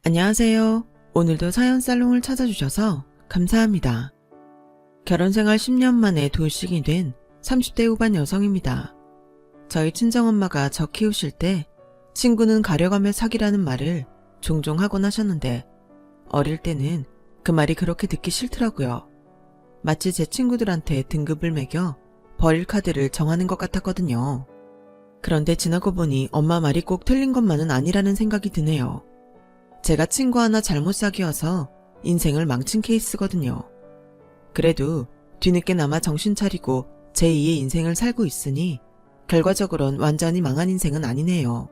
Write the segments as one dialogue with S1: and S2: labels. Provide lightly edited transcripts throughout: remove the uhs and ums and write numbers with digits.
S1: 안녕하세요. 오늘도 사연살롱을 찾아주셔서 감사합니다. 결혼생활 10년 만에 돌싱이 된 30대 후반 여성입니다. 저희 친정엄마가 저 키우실 때 친구는 가려가며 사귀라는 말을 종종 하곤 하셨는데 어릴 때는 그 말이 그렇게 듣기 싫더라고요. 마치 제 친구들한테 등급을 매겨 버릴 카드를 정하는 것 같았거든요. 그런데 지나고 보니 엄마 말이 꼭 틀린 것만은 아니라는 생각이 드네요. 제가 친구 하나 잘못 사귀어서 인생을 망친 케이스거든요. 그래도 뒤늦게나마 정신 차리고 제2의 인생을 살고 있으니 결과적으론 완전히 망한 인생은 아니네요.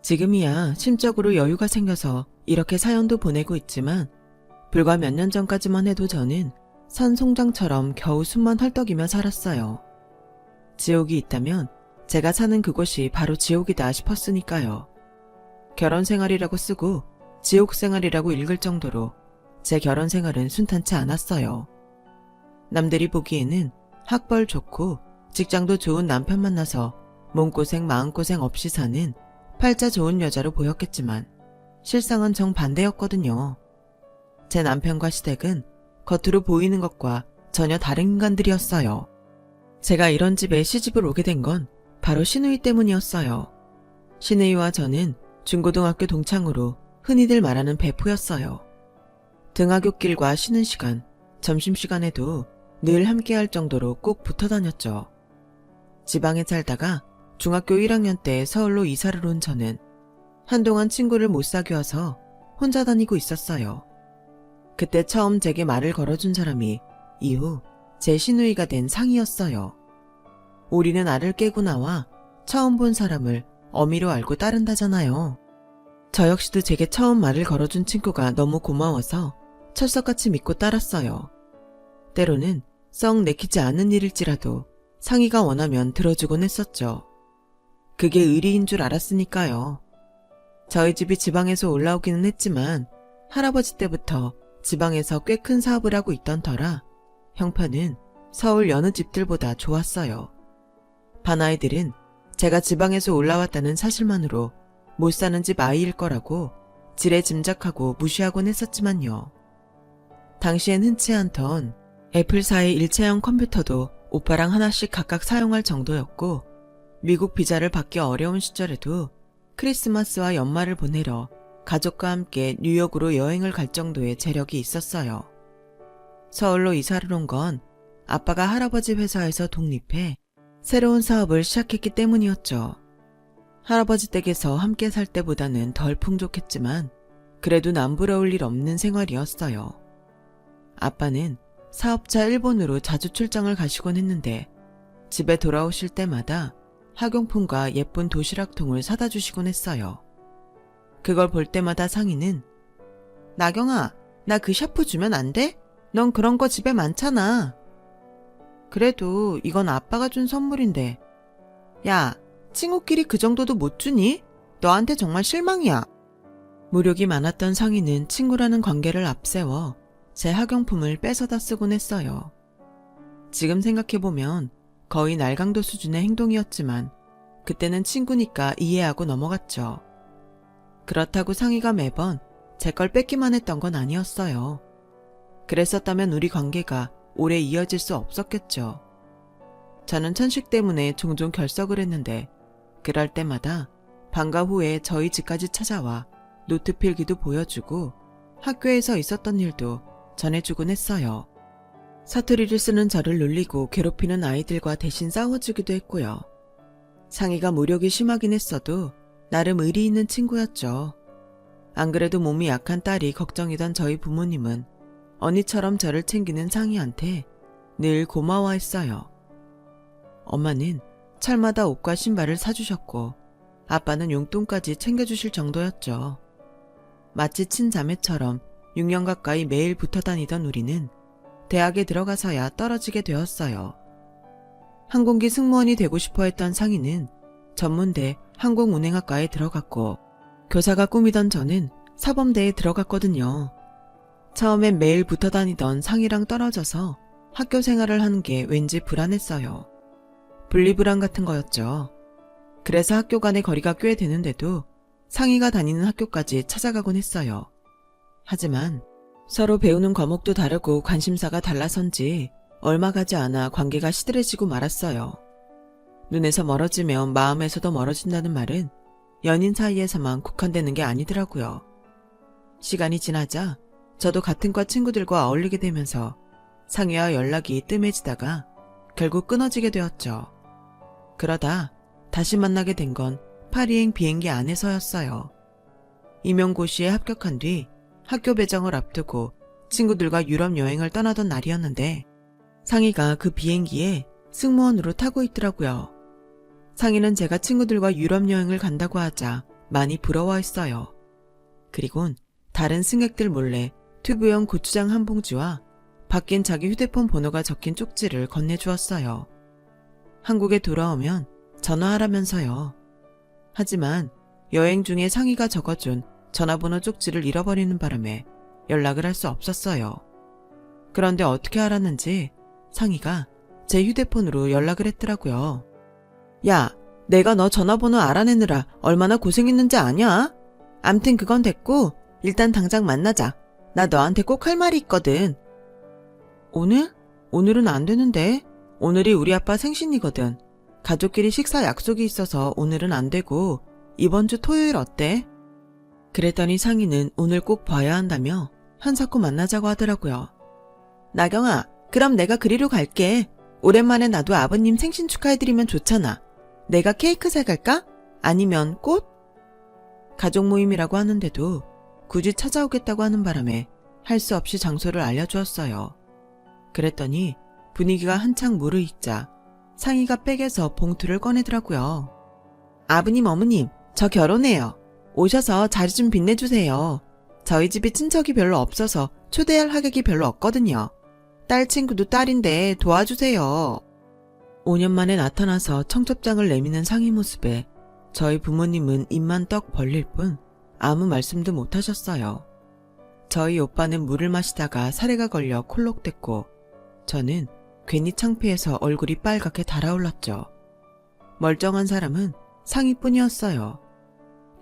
S1: 지금이야 심적으로 여유가 생겨서 이렇게 사연도 보내고 있지만 불과 몇 년 전까지만 해도 저는 산 송장처럼 겨우 숨만 헐떡이며 살았어요. 지옥이 있다면 제가 사는 그곳이 바로 지옥이다 싶었으니까요. 결혼 생활이라고 쓰고 지옥 생활이라고 읽을 정도로 제 결혼 생활은 순탄치 않았어요. 남들이 보기에는 학벌 좋고 직장도 좋은 남편 만나서 몸고생 마음고생 없이 사는 팔자 좋은 여자로 보였겠지만 실상은 정반대였거든요. 제 남편과 시댁은 겉으로 보이는 것과 전혀 다른 인간들이었어요. 제가 이런 집에 시집을 오게 된 건 바로 신우이 때문이었어요. 신우이와 저는 중고등학교 동창으로 흔히들 말하는 베프였어요. 등하굣길과 쉬는 시간, 점심시간에도 늘 함께할 정도로 꼭 붙어 다녔죠. 지방에 살다가 중학교 1학년 때 서울로 이사를 온 저는 한동안 친구를 못 사귀어서 혼자 다니고 있었어요. 그때 처음 제게 말을 걸어준 사람이 이후 제 시누이가 된 상이었어요. 우리는 알을 깨고 나와 처음 본 사람을 어미로 알고 따른다잖아요. 저 역시도 제게 처음 말을 걸어준 친구가 너무 고마워서 철석같이 믿고 따랐어요. 때로는 썩 내키지 않은 일일지라도 상이가 원하면 들어주곤 했었죠. 그게 의리인 줄 알았으니까요. 저희 집이 지방에서 올라오기는 했지만 할아버지 때부터 지방에서 꽤 큰 사업을 하고 있던 터라 형편은 서울 여느 집들보다 좋았어요. 반아이들은 제가 지방에서 올라왔다는 사실만으로 못 사는 집 아이일 거라고 지레 짐작하고 무시하곤 했었지만요. 당시엔 흔치 않던 애플사의 일체형 컴퓨터도 오빠랑 하나씩 각각 사용할 정도였고 미국 비자를 받기 어려운 시절에도 크리스마스와 연말을 보내러 가족과 함께 뉴욕으로 여행을 갈 정도의 재력이 있었어요. 서울로 이사를 온 건 아빠가 할아버지 회사에서 독립해 새로운 사업을 시작했기 때문이었죠. 할아버지 댁에서 함께 살 때보다는 덜 풍족했지만 그래도 남부러울 일 없는 생활이었어요. 아빠는 사업차 일본으로 자주 출장을 가시곤 했는데 집에 돌아오실 때마다 학용품과 예쁜 도시락통을 사다 주시곤 했어요. 그걸 볼 때마다 상이는 나경아, 나 그 샤프 주면 안 돼? 넌 그런 거 집에 많잖아. 그래도 이건 아빠가 준 선물인데. 야, 친구끼리 그 정도도 못 주니? 너한테 정말 실망이야. 무력이 많았던 상이는 친구라는 관계를 앞세워 제 학용품을 뺏어다 쓰곤 했어요. 지금 생각해보면 거의 날강도 수준의 행동이었지만 그때는 친구니까 이해하고 넘어갔죠. 그렇다고 상이가 매번 제 걸 뺏기만 했던 건 아니었어요. 그랬었다면 우리 관계가 오래 이어질 수 없었겠죠. 저는 천식 때문에 종종 결석을 했는데 그럴 때마다 방과 후에 저희 집까지 찾아와 노트 필기도 보여주고 학교에서 있었던 일도 전해주곤 했어요. 사투리를 쓰는 저를 놀리고 괴롭히는 아이들과 대신 싸워주기도 했고요. 상이가 무력이 심하긴 했어도 나름 의리 있는 친구였죠. 안 그래도 몸이 약한 딸이 걱정이던 저희 부모님은 언니처럼 저를 챙기는 상이한테 늘 고마워했어요. 엄마는 철마다 옷과 신발을 사주셨고 아빠는 용돈까지 챙겨주실 정도였죠. 마치 친자매처럼 6년 가까이 매일 붙어 다니던 우리는 대학에 들어가서야 떨어지게 되었어요. 항공기 승무원이 되고 싶어 했던 상이는 전문대 항공운행학과에 들어갔고 교사가 꿈이던 저는 사범대에 들어갔거든요. 처음엔 매일 붙어 다니던 상이랑 떨어져서 학교 생활을 하는 게 왠지 불안했어요. 분리불안 같은 거였죠. 그래서 학교 간의 거리가 꽤 되는데도 상이가 다니는 학교까지 찾아가곤 했어요. 하지만 서로 배우는 과목도 다르고 관심사가 달라서인지 얼마 가지 않아 관계가 시들해지고 말았어요. 눈에서 멀어지면 마음에서도 멀어진다는 말은 연인 사이에서만 국한되는 게 아니더라고요. 시간이 지나자 저도 같은 과 친구들과 어울리게 되면서 상희와 연락이 뜸해지다가 결국 끊어지게 되었죠. 그러다 다시 만나게 된 건 파리행 비행기 안에서였어요. 임용고시에 합격한 뒤 학교 배정을 앞두고 친구들과 유럽 여행을 떠나던 날이었는데 상희가 그 비행기에 승무원으로 타고 있더라고요. 상희는 제가 친구들과 유럽 여행을 간다고 하자 많이 부러워했어요. 그리곤 다른 승객들 몰래 튜브형 고추장 한 봉지와 바뀐 자기 휴대폰 번호가 적힌 쪽지를 건네주었어요. 한국에 돌아오면 전화하라면서요. 하지만 여행 중에 상희가 적어준 전화번호 쪽지를 잃어버리는 바람에 연락을 할 수 없었어요. 그런데 어떻게 알았는지 상희가 제 휴대폰으로 연락을 했더라고요. 야, 내가 너 전화번호 알아내느라 얼마나 고생했는지 아냐? 암튼 그건 됐고 일단 당장 만나자. 나 너한테 꼭 할 말이 있거든. 오늘? 오늘은 안 되는데. 오늘이 우리 아빠 생신이거든. 가족끼리 식사 약속이 있어서 오늘은 안 되고 이번 주 토요일 어때? 그랬더니 상희는 오늘 꼭 봐야 한다며 한사코 만나자고 하더라고요. 나경아, 그럼 내가 그리로 갈게. 오랜만에 나도 아버님 생신 축하해드리면 좋잖아. 내가 케이크 사갈까? 아니면 꽃? 가족 모임이라고 하는데도 굳이 찾아오겠다고 하는 바람에 할 수 없이 장소를 알려주었어요. 그랬더니 분위기가 한창 무르익자 상희가 백에서 봉투를 꺼내더라고요. 아버님, 어머님, 저 결혼해요. 오셔서 자리 좀 빛내주세요. 저희 집에 친척이 별로 없어서 초대할 하객이 별로 없거든요. 딸 친구도 딸인데 도와주세요. 5년 만에 나타나서 청첩장을 내미는 상희 모습에 저희 부모님은 입만 떡 벌릴 뿐 아무 말씀도 못하셨어요. 저희 오빠는 물을 마시다가 사례가 걸려 콜록댔고 저는 괜히 창피해서 얼굴이 빨갛게 달아올랐죠. 멀쩡한 사람은 상희뿐이었어요.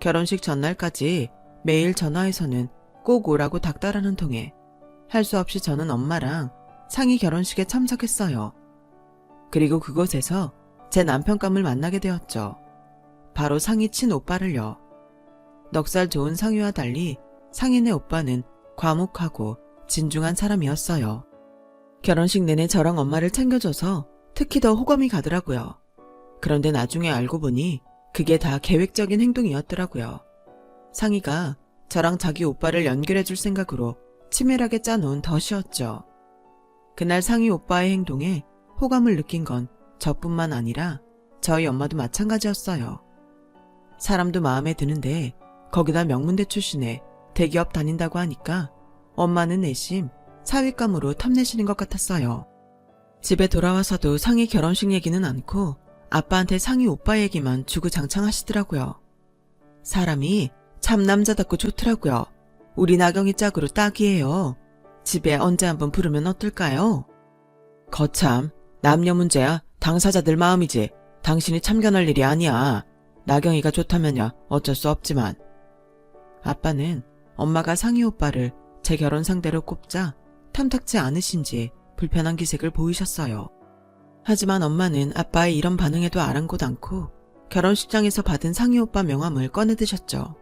S1: 결혼식 전날까지 매일 전화해서는 꼭 오라고 닥달하는 통에 할 수 없이 저는 엄마랑 상희 결혼식에 참석했어요. 그리고 그곳에서 제 남편감을 만나게 되었죠. 바로 상희 친오빠를요. 넉살 좋은 상희와 달리 상희네 오빠는 과묵하고 진중한 사람이었어요. 결혼식 내내 저랑 엄마를 챙겨줘서 특히 더 호감이 가더라고요. 그런데 나중에 알고 보니 그게 다 계획적인 행동이었더라고요. 상희가 저랑 자기 오빠를 연결해줄 생각으로 치밀하게 짜놓은 덫이었죠. 그날 상희 오빠의 행동에 호감을 느낀 건 저뿐만 아니라 저희 엄마도 마찬가지였어요. 사람도 마음에 드는데 거기다 명문대 출신에 대기업 다닌다고 하니까 엄마는 내심 사윗감으로 탐내시는 것 같았어요. 집에 돌아와서도 상희 결혼식 얘기는 않고 아빠한테 상희 오빠 얘기만 주구장창 하시더라고요. 사람이 참 남자답고 좋더라고요. 우리 나경이 짝으로 딱이에요. 집에 언제 한번 부르면 어떨까요? 거참, 남녀 문제야 당사자들 마음이지 당신이 참견할 일이 아니야. 나경이가 좋다면야 어쩔 수 없지만. 아빠는 엄마가 상희 오빠를 제 결혼 상대로 꼽자 탐탁지 않으신지 불편한 기색을 보이셨어요. 하지만 엄마는 아빠의 이런 반응에도 아랑곳 않고 결혼식장에서 받은 상희 오빠 명함을 꺼내드셨죠.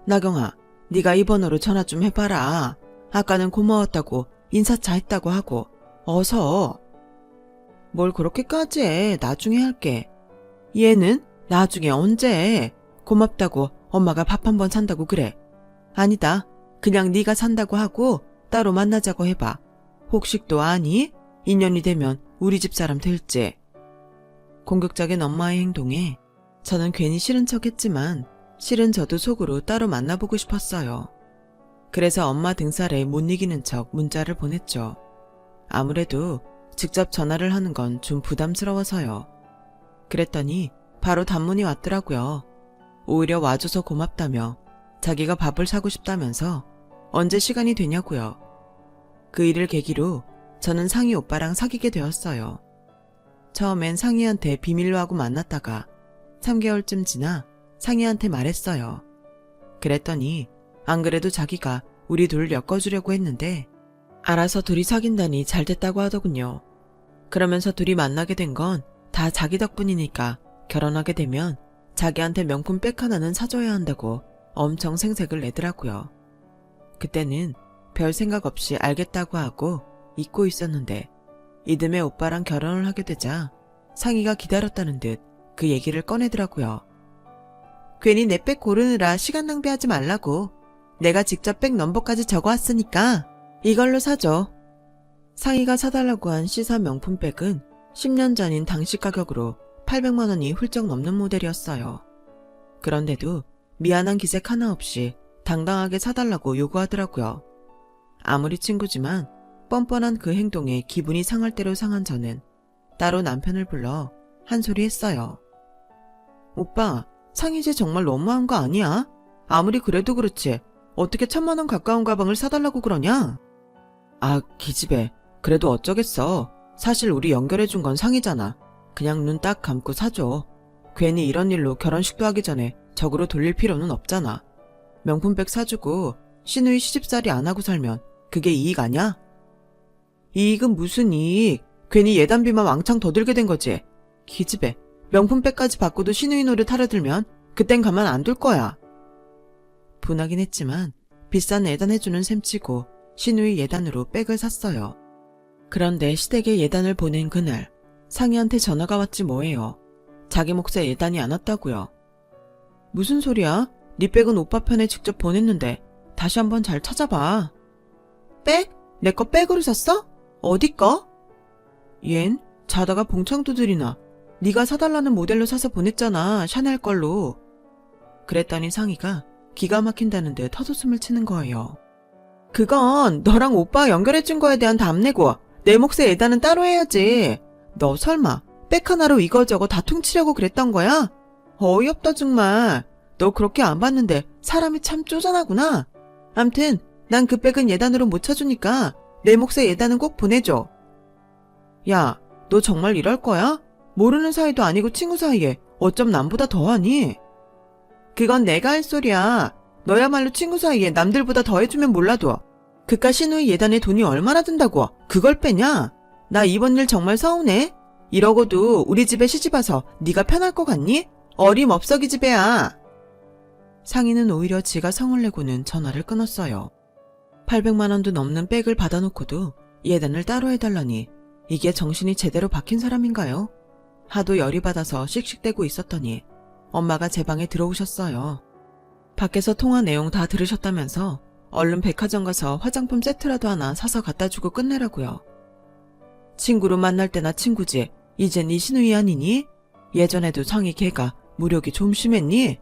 S1: 나경아, 네가 이 번호로 전화 좀 해봐라. 아까는 고마웠다고 인사차 했다고 하고 어서. 뭘 그렇게까지 해. 나중에 할게. 얘는 나중에 언제. 고맙다고 엄마가 밥 한 번 산다고 그래. 아니다. 그냥 네가 산다고 하고 따로 만나자고 해봐. 혹식도 아니? 인연이 되면 우리 집 사람 될지. 공격적인 엄마의 행동에 저는 괜히 싫은 척했지만 실은 저도 속으로 따로 만나보고 싶었어요. 그래서 엄마 등살에 못 이기는 척 문자를 보냈죠. 아무래도 직접 전화를 하는 건 좀 부담스러워서요. 그랬더니 바로 단문이 왔더라고요. 오히려 와줘서 고맙다며 자기가 밥을 사고 싶다면서 언제 시간이 되냐고요. 그 일을 계기로 저는 상희 오빠랑 사귀게 되었어요. 처음엔 상희한테 비밀로 하고 만났다가 3개월쯤 지나 상희한테 말했어요. 그랬더니 안 그래도 자기가 우리 둘 엮어주려고 했는데 알아서 둘이 사귄다니 잘 됐다고 하더군요. 그러면서 둘이 만나게 된 건 다 자기 덕분이니까 결혼하게 되면 자기한테 명품 백 하나는 사줘야 한다고 엄청 생색을 내더라고요. 그때는 별 생각 없이 알겠다고 하고 잊고 있었는데 이듬해 오빠랑 결혼을 하게 되자 상희가 기다렸다는 듯 그 얘기를 꺼내더라고요. 괜히 내 백 고르느라 시간 낭비하지 말라고. 내가 직접 백 넘버까지 적어왔으니까 이걸로 사줘. 상희가 사달라고 한 C사 명품 백은 10년 전인 당시 가격으로 800만 원이 훌쩍 넘는 모델이었어요. 그런데도 미안한 기색 하나 없이 당당하게 사달라고 요구하더라고요. 아무리 친구지만 뻔뻔한 그 행동에 기분이 상할 대로 상한 저는 따로 남편을 불러 한 소리 했어요. 오빠, 상희 쟤 정말 너무한 거 아니야? 아무리 그래도 그렇지 어떻게 1000만 원 가까운 가방을 사달라고 그러냐? 아, 기집애. 그래도 어쩌겠어. 사실 우리 연결해준 건 상희잖아. 그냥 눈 딱 감고 사줘. 괜히 이런 일로 결혼식도 하기 전에 적으로 돌릴 필요는 없잖아. 명품백 사주고 시누이 시집살이 안 하고 살면 그게 이익 아냐? 이익은 무슨 이익? 괜히 예단비만 왕창 더 들게 된 거지. 기집애. 명품백까지 받고도 시누이 노릇 하려 들면 그땐 가만 안 둘 거야. 분하긴 했지만 비싼 예단해주는 셈치고 시누이 예단으로 백을 샀어요. 그런데 시댁에 예단을 보낸 그날 상희한테 전화가 왔지 뭐예요. 자기 몫에 예단이 안 왔다고요. 무슨 소리야? 네 백은 오빠 편에 직접 보냈는데 다시 한번 잘 찾아봐. 백? 내 거 백으로 샀어? 어디 거? 얜 자다가 봉창 두드리나. 네가 사달라는 모델로 사서 보냈잖아. 샤넬 걸로. 그랬더니 상희가 기가 막힌다는 듯 헛웃음을 치는 거예요. 그건 너랑 오빠 연결해준 거에 대한 답내고 내 몫의 예단은 따로 해야지. 너 설마 백 하나로 이거저거 다 퉁치려고 그랬던 거야? 어이없다 정말. 너 그렇게 안 봤는데 사람이 참 쪼잔하구나. 암튼 난 그 백은 예단으로 못 쳐주니까 내 몫의 예단은 꼭 보내줘. 야, 너 정말 이럴 거야? 모르는 사이도 아니고 친구 사이에 어쩜 남보다 더하니? 그건 내가 할 소리야. 너야말로 친구 사이에 남들보다 더해주면 몰라도 그깟 시누이 예단에 돈이 얼마나 든다고 그걸 빼냐? 나 이번 일 정말 서운해. 이러고도 우리 집에 시집와서 네가 편할 것 같니? 어림없어 기집애야. 상희는 오히려 지가 성을 내고는 전화를 끊었어요. 800만 원도 넘는 백을 받아놓고도 예단을 따로 해달라니 이게 정신이 제대로 박힌 사람인가요? 하도 열이 받아서 씩씩대고 있었더니 엄마가 제 방에 들어오셨어요. 밖에서 통화 내용 다 들으셨다면서 얼른 백화점 가서 화장품 세트라도 하나 사서 갖다 주고 끝내라고요. 친구로 만날 때나 친구지 이젠 네 시누이 아니니? 예전에도 상희 걔가 무력이 좀 심했니?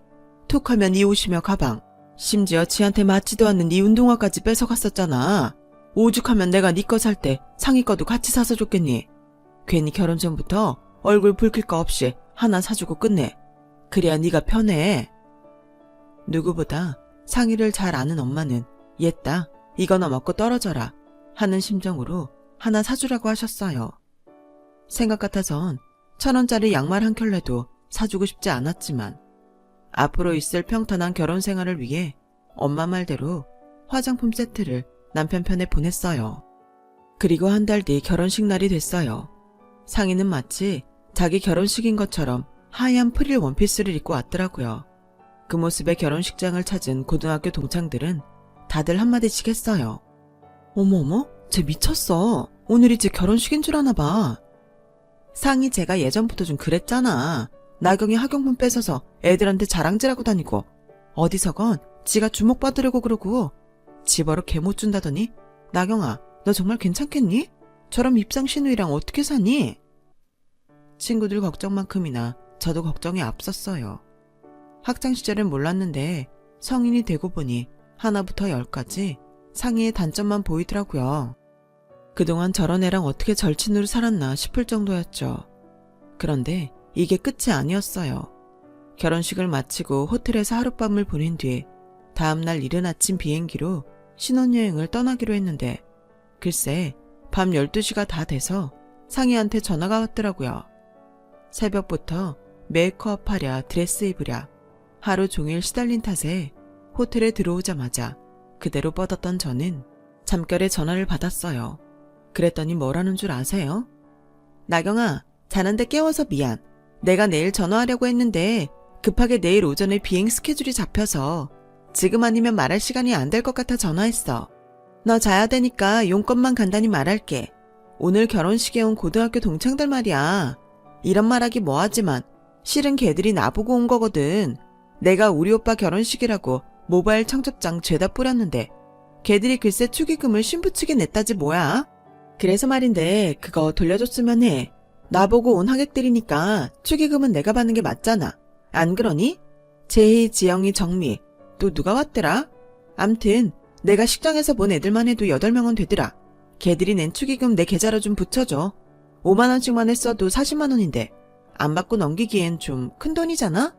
S1: 툭하면 네 옷이며 가방, 심지어 지한테 맞지도 않는 네 운동화까지 뺏어갔었잖아. 오죽하면 내가 네 거 살 때 상희 거도 같이 사서 줬겠니? 괜히 결혼 전부터 얼굴 붉힐 거 없이 하나 사주고 끝내. 그래야 네가 편해. 누구보다 상희를 잘 아는 엄마는 옛다 이거나 먹고 떨어져라 하는 심정으로 하나 사주라고 하셨어요. 생각 같아선 1000원짜리 양말 한 켤레도 사주고 싶지 않았지만 앞으로 있을 평탄한 결혼 생활을 위해 엄마 말대로 화장품 세트를 남편 편에 보냈어요. 그리고 한 달 뒤 결혼식 날이 됐어요. 상희는 마치 자기 결혼식인 것처럼 하얀 프릴 원피스를 입고 왔더라고요. 그 모습에 결혼식장을 찾은 고등학교 동창들은 다들 한마디씩 했어요. 어머어머, 쟤 미쳤어. 오늘이 쟤 결혼식인 줄 아나 봐. 상희 제가 예전부터 좀 그랬잖아. 나경이 학용품 뺏어서 애들한테 자랑질하고 다니고 어디서건 지가 주목받으려고 그러고 집어로 개 못 준다더니 나경아, 너 정말 괜찮겠니? 저럼 입상 시누이랑 어떻게 사니? 친구들 걱정만큼이나 저도 걱정이 앞섰어요. 학창시절엔 몰랐는데 성인이 되고 보니 하나부터 10까지 상희의 단점만 보이더라고요. 그동안 저런 애랑 어떻게 절친으로 살았나 싶을 정도였죠. 그런데 이게 끝이 아니었어요. 결혼식을 마치고 호텔에서 하룻밤을 보낸 뒤 다음날 이른 아침 비행기로 신혼여행을 떠나기로 했는데 글쎄 밤 12시가 다 돼서 상희한테 전화가 왔더라고요. 새벽부터 메이크업 하랴 드레스 입으랴 하루 종일 시달린 탓에 호텔에 들어오자마자 그대로 뻗었던 저는 잠결에 전화를 받았어요. 그랬더니 뭐라는 줄 아세요? 나경아, 자는데 깨워서 미안. 내가 내일 전화하려고 했는데 급하게 내일 오전에 비행 스케줄이 잡혀서 지금 아니면 말할 시간이 안 될 것 같아 전화했어. 너 자야 되니까 용건만 간단히 말할게. 오늘 결혼식에 온 고등학교 동창들 말이야. 이런 말하기 뭐하지만 실은 걔들이 나보고 온 거거든. 내가 우리 오빠 결혼식이라고 모바일 청첩장 죄다 뿌렸는데 걔들이 글쎄 축의금을 신부 측에 냈다지 뭐야. 그래서 말인데 그거 돌려줬으면 해. 나보고 온 하객들이니까 축의금은 내가 받는 게 맞잖아. 안 그러니? 재희, 지영이, 정미 또 누가 왔더라? 암튼 내가 식장에서 본 애들만 해도 8명은 되더라. 걔들이 낸 축의금 내 계좌로 좀 붙여줘. 5만 원씩만 했어도 40만 원인데 안 받고 넘기기엔 좀 큰 돈이잖아?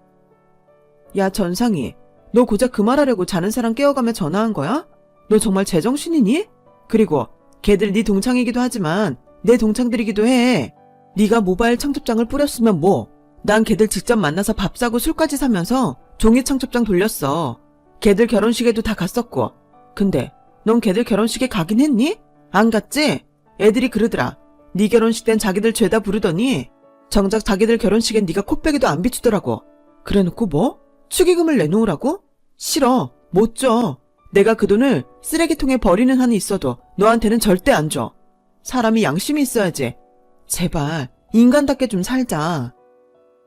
S1: 야 전상이, 너 고작 그 말하려고 자는 사람 깨워가며 전화한 거야? 너 정말 제정신이니? 그리고 걔들 네 동창이기도 하지만 내 동창들이기도 해. 네가 모바일 청첩장을 뿌렸으면 뭐. 난 걔들 직접 만나서 밥 사고 술까지 사면서 종이 청첩장 돌렸어. 걔들 결혼식에도 다 갔었고. 근데 넌 걔들 결혼식에 가긴 했니? 안 갔지? 애들이 그러더라. 네 결혼식 땐 자기들 죄다 부르더니 정작 자기들 결혼식엔 네가 코빼기도 안 비추더라고. 그래놓고 뭐? 축의금을 내놓으라고? 싫어. 못 줘. 내가 그 돈을 쓰레기통에 버리는 한이 있어도 너한테는 절대 안 줘. 사람이 양심이 있어야지. 제발 인간답게 좀 살자.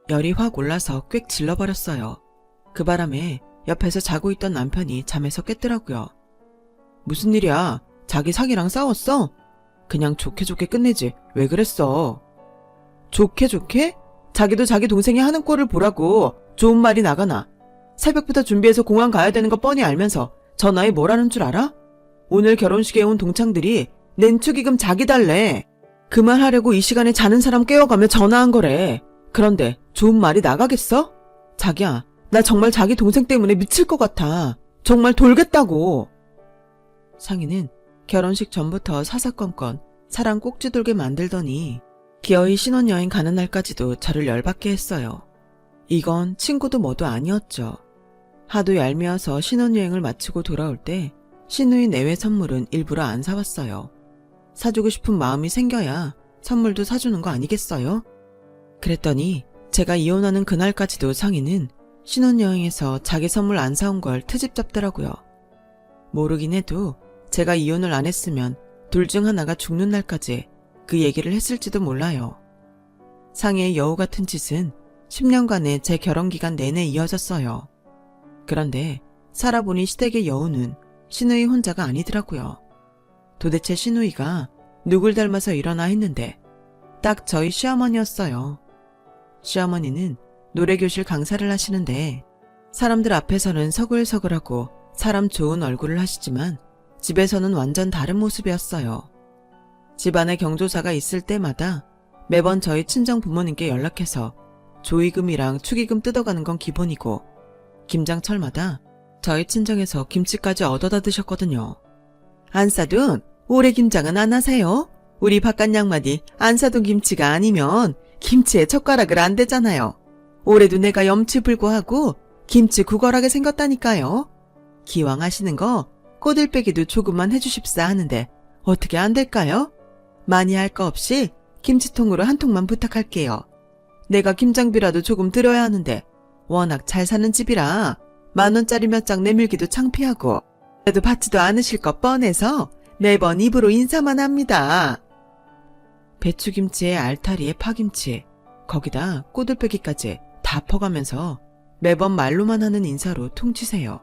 S1: 열이 확 올라서 꽥 질러버렸어요. 그 바람에 옆에서 자고 있던 남편이 잠에서 깼더라고요. 무슨 일이야? 자기 사기랑 싸웠어? 그냥 좋게 좋게 끝내지. 왜 그랬어? 좋게 좋게? 자기도 자기 동생이 하는 꼴을 보라고 좋은 말이 나가나. 새벽부터 준비해서 공항 가야 되는 거 뻔히 알면서 전화에 뭐라는 줄 알아? 오늘 결혼식에 온 동창들이 낸 축의금 자기 달래. 그 말 하려고 이 시간에 자는 사람 깨워가며 전화한 거래. 그런데 좋은 말이 나가겠어? 자기야, 나 정말 자기 동생 때문에 미칠 것 같아. 정말 돌겠다고. 상희는 결혼식 전부터 사사건건 사랑 꼭지 돌게 만들더니 기어이 신혼여행 가는 날까지도 저를 열받게 했어요. 이건 친구도 뭐도 아니었죠. 하도 얄미워서 신혼여행을 마치고 돌아올 때 신우이 내외 선물은 일부러 안 사왔어요. 사주고 싶은 마음이 생겨야 선물도 사주는 거 아니겠어요? 그랬더니 제가 이혼하는 그날까지도 상희는 신혼여행에서 자기 선물 안 사온 걸 트집 잡더라고요. 모르긴 해도 제가 이혼을 안 했으면 둘 중 하나가 죽는 날까지 그 얘기를 했을지도 몰라요. 상희의 여우 같은 짓은 10년간의 제 결혼기간 내내 이어졌어요. 그런데 살아보니 시댁의 여우는 신우이 혼자가 아니더라고요. 도대체 신우이가 누굴 닮아서 일어나 했는데 딱 저희 시어머니였어요. 시어머니는 노래교실 강사를 하시는데 사람들 앞에서는 서글서글하고 사람 좋은 얼굴을 하시지만 집에서는 완전 다른 모습이었어요. 집안에 경조사가 있을 때마다 매번 저희 친정 부모님께 연락해서 조의금이랑 축의금 뜯어가는 건 기본이고 김장철마다 저희 친정에서 김치까지 얻어다 드셨거든요. 안 싸둔 올해 김장은 안 하세요? 우리 바깥 양마디 안 싸둔 김치가 아니면 김치에 젓가락을 안 대잖아요. 올해도 내가 염치불고하고 김치 구걸하게 생겼다니까요. 기왕 하시는 거 꼬들빼기도 조금만 해주십사 하는데 어떻게 안 될까요? 많이 할 거 없이 김치통으로 한 통만 부탁할게요. 내가 김장비라도 조금 들어야 하는데 워낙 잘 사는 집이라 10,000원짜리 몇 장 내밀기도 창피하고 그래도 받지도 않으실 것 뻔해서 매번 입으로 인사만 합니다. 배추김치에 알타리에 파김치, 거기다 꼬들빼기까지 다 퍼가면서 매번 말로만 하는 인사로 퉁치세요.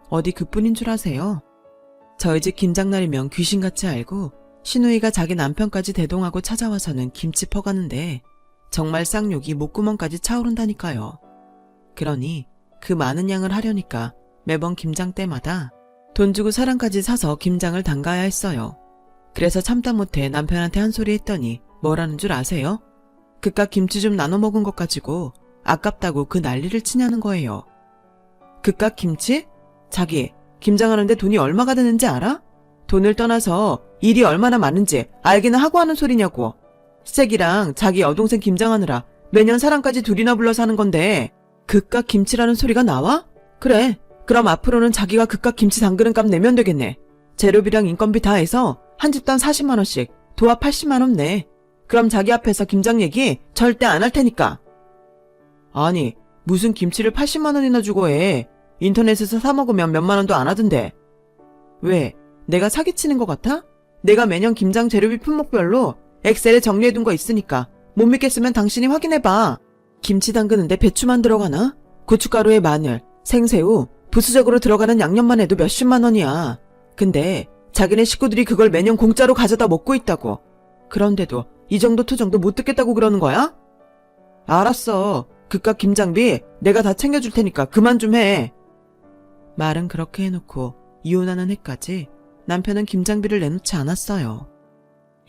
S1: 어디 그뿐인 줄 아세요? 저희 집 김장날이면 귀신같이 알고 신우이가 자기 남편까지 대동하고 찾아와서는 김치 퍼가는데 정말 쌍욕이 목구멍까지 차오른다니까요. 그러니 그 많은 양을 하려니까 매번 김장 때마다 돈 주고 사람까지 사서 김장을 담가야 했어요. 그래서 참다 못해 남편한테 한 소리 했더니 뭐라는 줄 아세요? 그깟 김치 좀 나눠 먹은 것 가지고 아깝다고 그 난리를 치냐는 거예요. 그깟 김치? 자기 김장하는데 돈이 얼마가 드는지 알아? 돈을 떠나서 일이 얼마나 많은지 알기는 하고 하는 소리냐고. 시댁이랑 자기 여동생 김장하느라 매년 사람까지 둘이나 불러서 하는 건데 그깟 김치라는 소리가 나와? 그래, 그럼 앞으로는 자기가 그깟 김치 담그는 값 내면 되겠네. 재료비랑 인건비 다 해서 한 집당 40만 원씩 도합 80만 원 내. 그럼 자기 앞에서 김장 얘기 절대 안 할 테니까. 아니, 무슨 김치를 80만 원이나 주고 해. 인터넷에서 사 먹으면 몇만 원도 안 하던데. 왜? 내가 사기치는 것 같아? 내가 매년 김장 재료비 품목별로 엑셀에 정리해둔 거 있으니까 못 믿겠으면 당신이 확인해봐. 김치 담그는데 배추만 들어가나? 고춧가루에 마늘, 생새우, 부수적으로 들어가는 양념만 해도 몇십만 원이야. 근데 자기네 식구들이 그걸 매년 공짜로 가져다 먹고 있다고. 그런데도 이 정도 투정도 못 듣겠다고 그러는 거야? 알았어. 그깟 김장비 내가 다 챙겨줄 테니까 그만 좀 해. 말은 그렇게 해놓고 이혼하는 해까지 남편은 김장비를 내놓지 않았어요.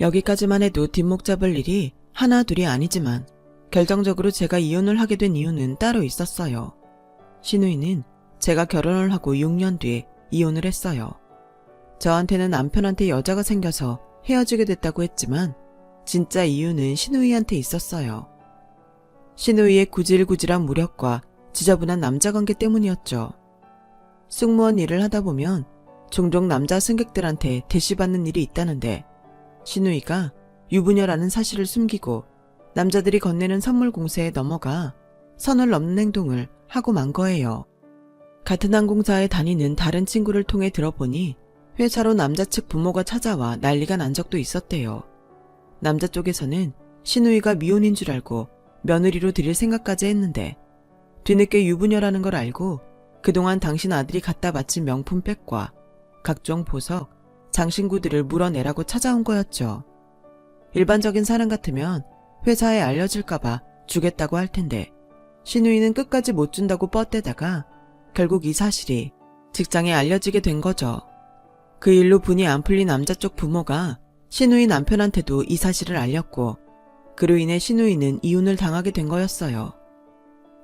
S1: 여기까지만 해도 뒷목 잡을 일이 하나 둘이 아니지만 결정적으로 제가 이혼을 하게 된 이유는 따로 있었어요. 신우이는 제가 결혼을 하고 6년 뒤에 이혼을 했어요. 저한테는 남편한테 여자가 생겨서 헤어지게 됐다고 했지만 진짜 이유는 신우이한테 있었어요. 신우이의 구질구질한 무력과 지저분한 남자 관계 때문이었죠. 승무원 일을 하다 보면 종종 남자 승객들한테 대시받는 일이 있다는데 신우이가 유부녀라는 사실을 숨기고 남자들이 건네는 선물 공세에 넘어가 선을 넘는 행동을 하고 만 거예요. 같은 항공사에 다니는 다른 친구를 통해 들어보니 회사로 남자 측 부모가 찾아와 난리가 난 적도 있었대요. 남자 쪽에서는 신우이가 미혼인 줄 알고 며느리로 들일 생각까지 했는데 뒤늦게 유부녀라는 걸 알고 그동안 당신 아들이 갖다 바친 명품백과 각종 보석, 장신구들을 물어내라고 찾아온 거였죠. 일반적인 사람 같으면 회사에 알려질까봐 주겠다고 할 텐데 신우이는 끝까지 못 준다고 뻗대다가 결국 이 사실이 직장에 알려지게 된 거죠. 그 일로 분이 안 풀린 남자 쪽 부모가 신우이 남편한테도 이 사실을 알렸고 그로 인해 신우이는 이혼을 당하게 된 거였어요.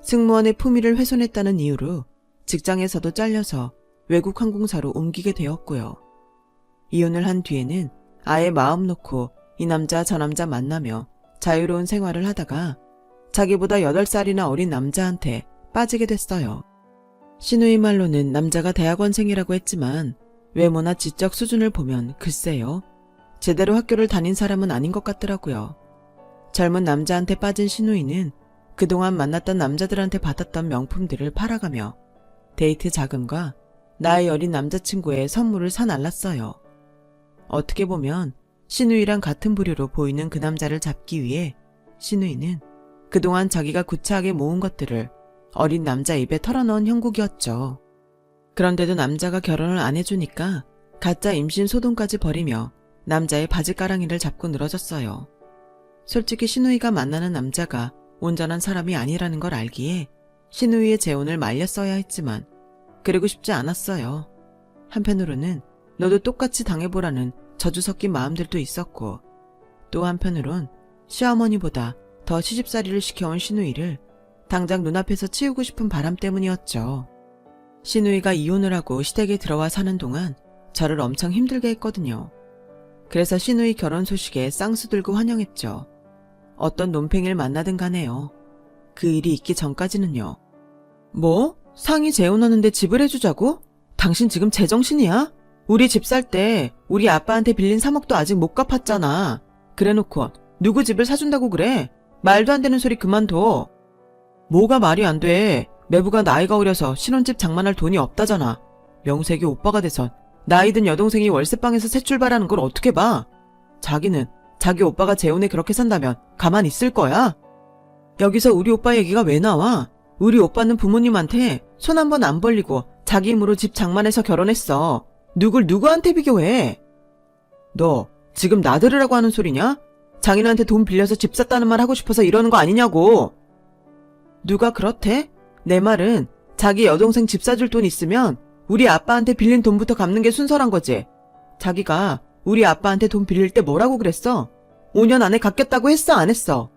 S1: 승무원의 품위를 훼손했다는 이유로 직장에서도 잘려서 외국 항공사로 옮기게 되었고요. 이혼을 한 뒤에는 아예 마음 놓고 이 남자 저 남자 만나며 자유로운 생활을 하다가 자기보다 8살이나 어린 남자한테 빠지게 됐어요. 신우이 말로는 남자가 대학원생이라고 했지만 외모나 지적 수준을 보면 글쎄요. 제대로 학교를 다닌 사람은 아닌 것 같더라고요. 젊은 남자한테 빠진 신우이는 그동안 만났던 남자들한테 받았던 명품들을 팔아가며 데이트 자금과 나이 어린 남자친구의 선물을 사날랐어요. 어떻게 보면 신우이랑 같은 부류로 보이는 그 남자를 잡기 위해 신우이는 그동안 자기가 구차하게 모은 것들을 어린 남자 입에 털어넣은 형국이었죠. 그런데도 남자가 결혼을 안 해주니까 가짜 임신 소동까지 벌이며 남자의 바지가랑이를 잡고 늘어졌어요. 솔직히 신우이가 만나는 남자가 온전한 사람이 아니라는 걸 알기에 신우이의 재혼을 말렸어야 했지만 그러고 싶지 않았어요. 한편으로는 너도 똑같이 당해보라는 저주 섞인 마음들도 있었고 또 한편으론 시어머니보다 더 시집살이를 시켜온 신우이를 당장 눈앞에서 치우고 싶은 바람 때문이었죠. 신우이가 이혼을 하고 시댁에 들어와 사는 동안 저를 엄청 힘들게 했거든요. 그래서 신우이 결혼 소식에 쌍수 들고 환영했죠. 어떤 논팽이를 만나든 간에요. 그 일이 있기 전까지는요. 뭐? 상이 재혼하는데 집을 해주자고? 당신 지금 제정신이야? 우리 집 살 때 우리 아빠한테 빌린 3억도 아직 못 갚았잖아. 그래놓고 누구 집을 사준다고 그래? 말도 안 되는 소리 그만둬. 뭐가 말이 안 돼. 매부가 나이가 어려서 신혼집 장만할 돈이 없다잖아. 명색이 오빠가 돼선 나이 든 여동생이 월세방에서 새 출발하는 걸 어떻게 봐? 자기는 자기 오빠가 재혼에 그렇게 산다면 가만 있을 거야? 여기서 우리 오빠 얘기가 왜 나와? 우리 오빠는 부모님한테 손 한 번 안 벌리고 자기 힘으로 집 장만해서 결혼했어. 누굴 누구한테 비교해? 너 지금 나들으라고 하는 소리냐? 장인한테 돈 빌려서 집 샀다는 말 하고 싶어서 이러는 거 아니냐고. 누가 그렇대? 내 말은 자기 여동생 집 사줄 돈 있으면 우리 아빠한테 빌린 돈부터 갚는 게 순서란 거지. 자기가 우리 아빠한테 돈 빌릴 때 뭐라고 그랬어? 5년 안에 갚겠다고 했어 안 했어?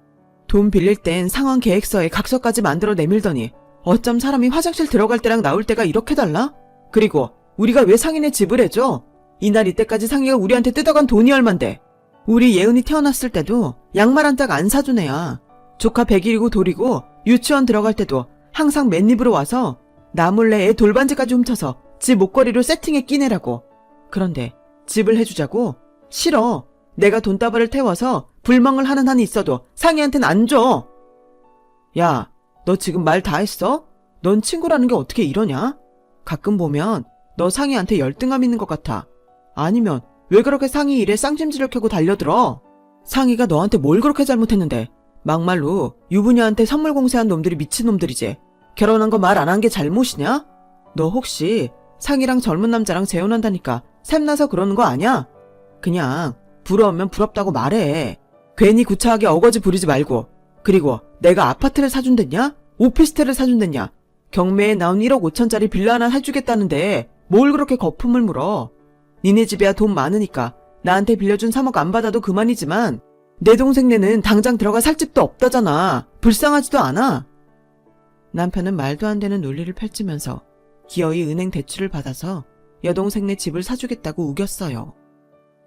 S1: 돈 빌릴 땐 상환 계획서에 각서까지 만들어 내밀더니 어쩜 사람이 화장실 들어갈 때랑 나올 때가 이렇게 달라? 그리고 우리가 왜 상인의 집을 해줘? 이날 이때까지 상이가 우리한테 뜯어간 돈이 얼만데. 우리 예은이 태어났을 때도 양말 한 짝 안 사준 애야. 조카 100일이고 돌이고 유치원 들어갈 때도 항상 맨입으로 와서 나 몰래 애 돌반지까지 훔쳐서 집 목걸이로 세팅해 끼내라고. 그런데 집을 해주자고? 싫어. 내가 돈다발을 태워서 불멍을 하는 한이 있어도 상희한텐 안 줘. 야, 너 지금 말 다 했어? 넌 친구라는 게 어떻게 이러냐? 가끔 보면 너 상희한테 열등감 있는 것 같아. 아니면 왜 그렇게 상희 일에 쌍심지를 켜고 달려들어? 상희가 너한테 뭘 그렇게 잘못했는데. 막말로 유부녀한테 선물 공세한 놈들이 미친놈들이지. 결혼한 거 말 안 한 게 잘못이냐? 너 혹시 상희랑 젊은 남자랑 재혼한다니까 샘나서 그러는 거 아냐? 그냥 부러우면 부럽다고 말해. 괜히 구차하게 어거지 부리지 말고. 그리고 내가 아파트를 사준댔냐? 오피스텔을 사준댔냐? 경매에 나온 1억 5천짜리 빌라 하나 해주겠다는데 뭘 그렇게 거품을 물어. 니네 집이야 돈 많으니까 나한테 빌려준 3억 안 받아도 그만이지만 내 동생네는 당장 들어가 살 집도 없다잖아. 불쌍하지도 않아. 남편은 말도 안 되는 논리를 펼치면서 기어이 은행 대출을 받아서 여동생네 집을 사주겠다고 우겼어요.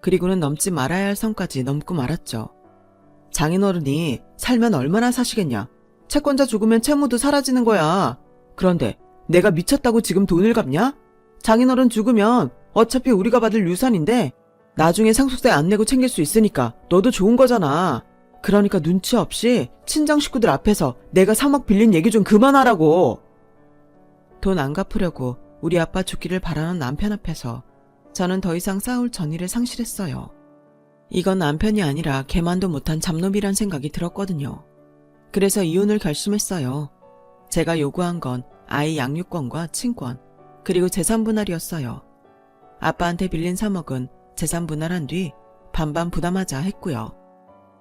S1: 그리고는 넘지 말아야 할 선까지 넘고 말았죠. 장인어른이 살면 얼마나 사시겠냐. 채권자 죽으면 채무도 사라지는 거야. 그런데 내가 미쳤다고 지금 돈을 갚냐? 장인어른 죽으면 어차피 우리가 받을 유산인데 나중에 상속세 안 내고 챙길 수 있으니까 너도 좋은 거잖아. 그러니까 눈치 없이 친정 식구들 앞에서 내가 3억 빌린 얘기 좀 그만하라고. 돈 안 갚으려고 우리 아빠 죽기를 바라는 남편 앞에서 저는 더 이상 싸울 전의를 상실했어요. 이건 남편이 아니라 개만도 못한 잡놈이란 생각이 들었거든요. 그래서 이혼을 결심했어요. 제가 요구한 건 아이 양육권과 친권, 그리고 재산 분할이었어요. 아빠한테 빌린 3억은 재산 분할한 뒤 반반 부담하자 했고요.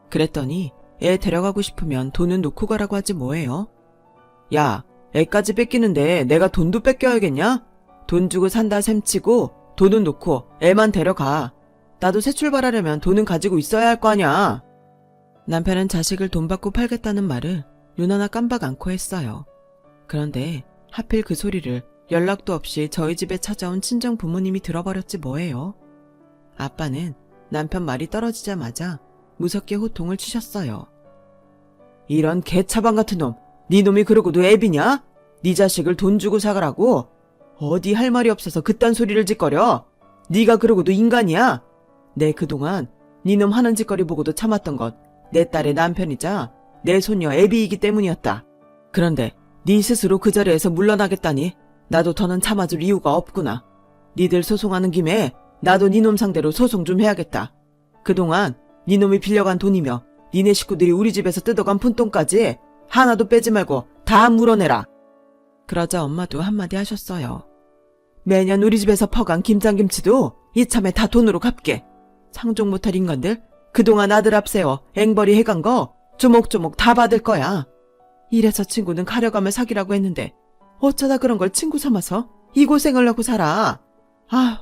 S1: 그랬더니 애 데려가고 싶으면 돈은 놓고 가라고 하지 뭐예요? 야, 애까지 뺏기는데 내가 돈도 뺏겨야겠냐? 돈 주고 산다 셈치고 돈은 놓고 애만 데려가. 나도 새 출발하려면 돈은 가지고 있어야 할 거 아냐. 남편은 자식을 돈 받고 팔겠다는 말을 눈 하나 깜박 않고 했어요. 그런데 하필 그 소리를 연락도 없이 저희 집에 찾아온 친정 부모님이 들어버렸지 뭐예요. 아빠는 남편 말이 떨어지자마자 무섭게 호통을 치셨어요. 이런 개차방 같은 놈, 네 놈이 그러고도 애비냐? 네 자식을 돈 주고 사가라고? 어디 할 말이 없어서 그딴 소리를 짓거려? 네가 그러고도 인간이야? 내 그동안 네 놈 하는 짓거리 보고도 참았던 건 내 딸의 남편이자 내 손녀 애비이기 때문이었다. 그런데 네 스스로 그 자리에서 물러나겠다니 나도 더는 참아줄 이유가 없구나. 니들 소송하는 김에 나도 네 놈 상대로 소송 좀 해야겠다. 그동안 네 놈이 빌려간 돈이며 니네 식구들이 우리 집에서 뜯어간 푼돈까지 하나도 빼지 말고 다 물어내라. 그러자 엄마도 한마디 하셨어요. 매년 우리 집에서 퍼간 김장김치도 이참에 다 돈으로 갚게. 상종 못할 인간들 그동안 아들 앞세워 앵벌이 해간 거 조목조목 다 받을 거야. 이래서 친구는 가려가며 사귀라고 했는데 어쩌다 그런 걸 친구 삼아서 이 고생을 하고 살아. 아,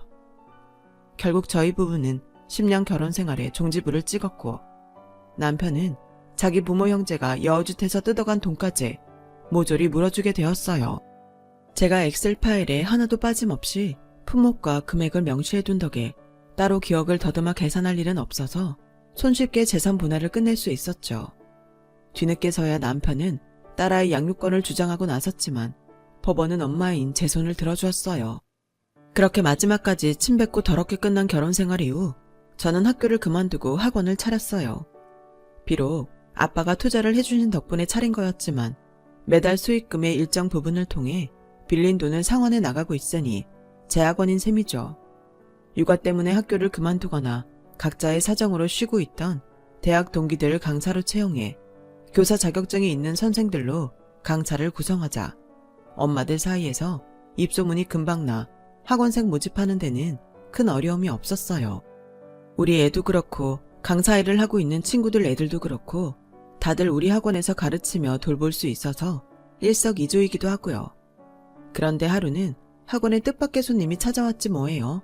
S1: 결국 저희 부부는 10년 결혼 생활에 종지부를 찍었고 남편은 자기 부모 형제가 여주택에서 뜯어간 돈까지 모조리 물어주게 되었어요. 제가 엑셀 파일에 하나도 빠짐없이 품목과 금액을 명시해둔 덕에 따로 기억을 더듬어 계산할 일은 없어서 손쉽게 재산 분할을 끝낼 수 있었죠. 뒤늦게서야 남편은 딸아이 양육권을 주장하고 나섰지만 법원은 엄마인 제 손을 들어주었어요. 그렇게 마지막까지 침뱉고 더럽게 끝난 결혼 생활 이후 저는 학교를 그만두고 학원을 차렸어요. 비록 아빠가 투자를 해주신 덕분에 차린 거였지만 매달 수익금의 일정 부분을 통해 빌린 돈을 상환해 나가고 있으니 제 학원인 셈이죠. 육아 때문에 학교를 그만두거나 각자의 사정으로 쉬고 있던 대학 동기들을 강사로 채용해 교사 자격증이 있는 선생들로 강사를 구성하자 엄마들 사이에서 입소문이 금방 나 학원생 모집하는 데는 큰 어려움이 없었어요. 우리 애도 그렇고 강사 일을 하고 있는 친구들 애들도 그렇고 다들 우리 학원에서 가르치며 돌볼 수 있어서 일석이조이기도 하고요. 그런데 하루는 학원에 뜻밖의 손님이 찾아왔지 뭐예요.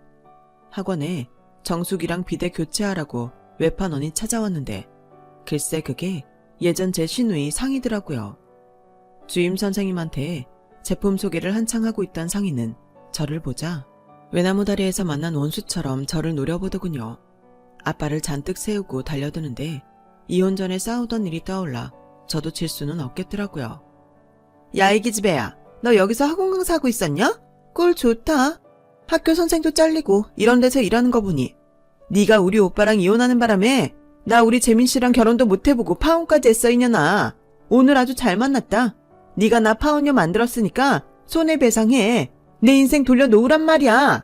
S1: 학원에 정수기랑 비데 교체하라고 외판원이 찾아왔는데 글쎄 그게 예전 제 시누이 상이더라고요. 주임 선생님한테 제품 소개를 한창 하고 있던 상이는 저를 보자 외나무 다리에서 만난 원수처럼 저를 노려보더군요. 아빠를 잔뜩 세우고 달려드는데 이혼 전에 싸우던 일이 떠올라 저도 질 수는 없겠더라고요. 야 이 기집애야, 너 여기서 학원 강사하고 있었냐? 꿀 좋다. 학교 선생도 잘리고 이런 데서 일하는 거 보니 네가 우리 오빠랑 이혼하는 바람에 나 우리 재민 씨랑 결혼도 못 해보고 파혼까지 했어 이년아. 오늘 아주 잘 만났다. 네가 나 파혼녀 만들었으니까 손해배상해. 내 인생 돌려놓으란 말이야.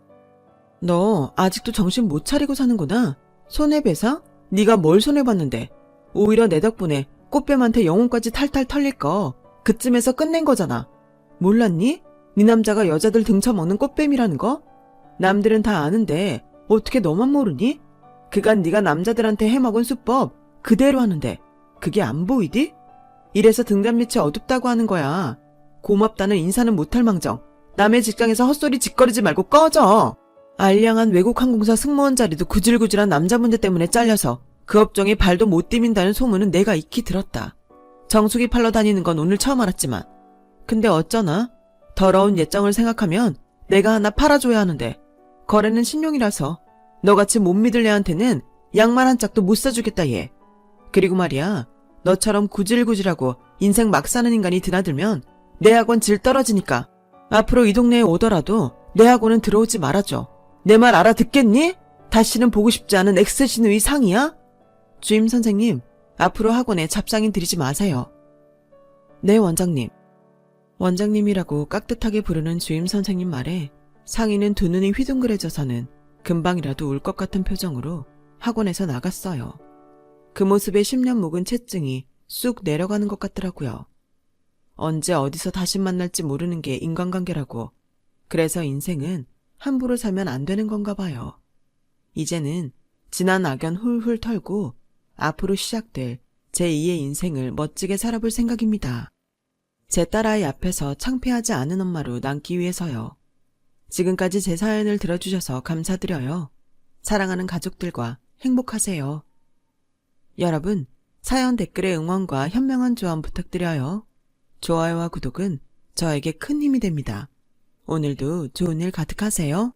S1: 너 아직도 정신 못 차리고 사는구나. 손해배상? 네가 뭘 손해봤는데. 오히려 내 덕분에 꽃뱀한테 영혼까지 탈탈 털릴 거 그쯤에서 끝낸 거잖아. 몰랐니? 네 남자가 여자들 등쳐먹는 꽃뱀이라는 거? 남들은 다 아는데 어떻게 너만 모르니? 그간 네가 남자들한테 해먹은 수법 그대로 하는데 그게 안 보이디? 이래서 등잔 밑이 어둡다고 하는 거야. 고맙다는 인사는 못할 망정 남의 직장에서 헛소리 짓거리지 말고 꺼져. 알량한 외국 항공사 승무원 자리도 구질구질한 남자 문제 때문에 잘려서 그 업종에 발도 못 디민다는 소문은 내가 익히 들었다. 정수기 팔러 다니는 건 오늘 처음 알았지만 근데 어쩌나? 더러운 예정을 생각하면 내가 하나 팔아줘야 하는데 거래는 신용이라서 너같이 못 믿을 애한테는 양말 한 짝도 못 사주겠다 얘. 그리고 말이야 너처럼 구질구질하고 인생 막 사는 인간이 드나들면 내 학원 질 떨어지니까 앞으로 이 동네에 오더라도 내 학원은 들어오지 말아줘. 내 말 알아듣겠니? 다시는 보고 싶지 않은 X신의 상이야? 주임 선생님, 앞으로 학원에 잡상인 들이지 마세요. 네 원장님. 원장님이라고 깍듯하게 부르는 주임 선생님 말에 상인은 두 눈이 휘둥그레져서는 금방이라도 울 것 같은 표정으로 학원에서 나갔어요. 그 모습에 10년 묵은 채증이 쑥 내려가는 것 같더라고요. 언제 어디서 다시 만날지 모르는 게 인간관계라고. 그래서 인생은 함부로 살면 안 되는 건가 봐요. 이제는 지난 악연 훌훌 털고 앞으로 시작될 제2의 인생을 멋지게 살아볼 생각입니다. 제 딸아이 앞에서 창피하지 않은 엄마로 남기 위해서요. 지금까지 제 사연을 들어주셔서 감사드려요. 사랑하는 가족들과 행복하세요. 여러분, 사연 댓글에 응원과 현명한 조언 부탁드려요. 좋아요와 구독은 저에게 큰 힘이 됩니다. 오늘도 좋은 일 가득하세요.